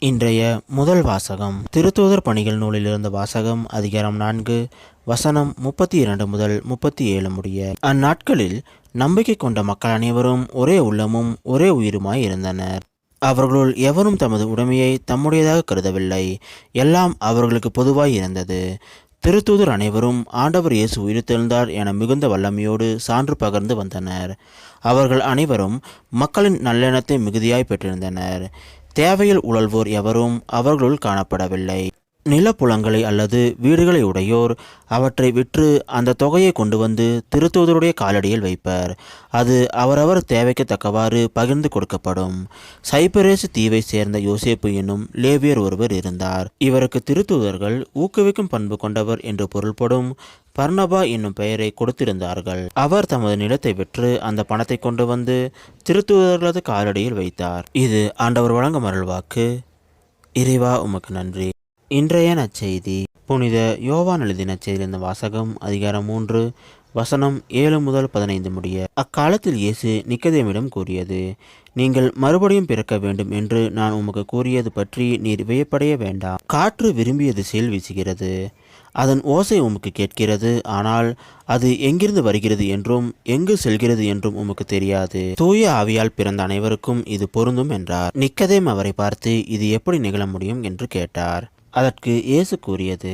இன்றைய முதல் வாசகம் திருத்தூதர் பணிகள் நூலிலிருந்த வாசகம் அதிகாரம் 4 வசனம் 32 முதல் 37 முடிய. அந்நாட்களில் நம்பிக்கை கொண்ட மக்கள் அனைவரும் ஒரே உள்ளமும் ஒரே உயிருமாய் இருந்தனர். அவர்களுள் எவரும் தமது உடைமையை தம்முடையதாக கருதவில்லை. எல்லாம் அவர்களுக்கு பொதுவாய் இருந்தது. திருத்தூதர் அனைவரும் ஆண்டவர் இயேசு உயிர்த்தெழுந்தார் என மிகுந்த வல்லமையோடு சான்று பகர்ந்து வந்தனர். அவர்கள் அனைவரும் மக்களின் நல்லெண்ணத்தை மிகுதியாய் பெற்றிருந்தனர். தேவையில் உழல்வோர் எவரும் அவர்களுள் காணப்படவில்லை. நிலப்புலங்களை அல்லது வீடுகளை உடையோர் அவற்றை விற்று அந்த தொகையை கொண்டு வந்து திருத்தூதருடைய காலடியில் வைப்பர். அது அவரவர் தேவைக்கு தக்கவாறு பகிர்ந்து கொடுக்கப்படும். சைப்பரேசு தீவை சேர்ந்த யோசேப்பு என்னும் லேவியர் ஒருவர் இருந்தார். இவருக்கு திருத்தூதர்கள் ஊக்குவிக்கும் பண்பு கொண்டவர் என்று பொருள்படும் பர்னபா என்னும் பெயரை கொடுத்திருந்தார்கள். அவர் தமது நிலத்தை விற்று அந்த பணத்தை கொண்டு வந்து திருத்தூதர்களது காலடியில் வைத்தார். இது ஆண்டவர் வழங்கும் அருள்வாக்கு. இறைவா உமக்கு நன்றி. இன்றைய நற்செய்தி புனித யோவான் எழுதிய நற்செய்தியிலிருந்த வாசகம் அதிகாரம் 3 வசனம் 7 முதல் 15 முடிய. அக்காலத்தில் இயேசு நிக்கதேமிடம் கூறியது, நீங்கள் மறுபடியும் பிறக்க வேண்டும் என்று நான் உமக்கு கூறியது பற்றி நீர் வியப்படைய வேண்டாம். காற்று விரும்பிய திசையில் வீசுகிறது, அதன் ஓசை உமக்கு கேட்கிறது, ஆனால் அது எங்கிருந்து வருகிறது என்றும் எங்கு செல்கிறது என்றும் உமக்கு தெரியாது. தூய ஆவியால் பிறந்த அனைவருக்கும் இது பொருந்தும் என்றார். நிக்கதேம் அவரை பார்த்து, இது எப்படி நிகழ முடியும் என்று கேட்டார். அதற்கு இயேசு கூறியது,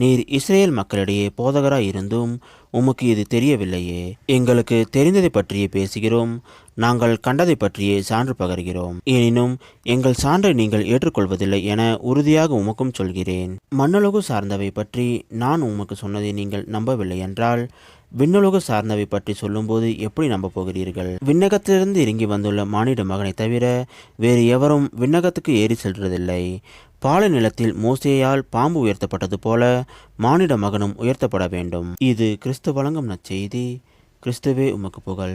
நீர் இஸ்ரேல் மக்களிடையே போதகராய் இருந்தும் உமக்கு இது தெரியவில்லையே. எங்களுக்கு தெரிந்ததை பற்றியே பேசுகிறோம், நாங்கள் கண்டதை பற்றியே சான்று பகர்கிறோம். எனினும் எங்கள் சான்றை நீங்கள் ஏற்றுக்கொள்வதில்லை என உறுதியாக உமக்கும் சொல்கிறேன். மண்ணுலகு சார்ந்தவை பற்றி நான் உமக்கு சொன்னதை நீங்கள் நம்பவில்லை என்றால் விண்ணுலகு சார்ந்தவை பற்றி சொல்லும்போது எப்படி நம்ப போகிறீர்கள்? விண்ணகத்திலிருந்து இறங்கி வந்துள்ள மானிட மகனை தவிர வேறு எவரும் விண்ணகத்துக்கு ஏறி செல்றதில்லை. பாலை நிலத்தில் மோசேயால் பாம்பு உயர்த்தப்பட்டது போல மானிட மகனும் உயர்த்தப்பட வேண்டும். இது கிறிஸ்து வழங்கும் நற்செய்தி. கிறிஸ்துவே உமக்கு புகழ்.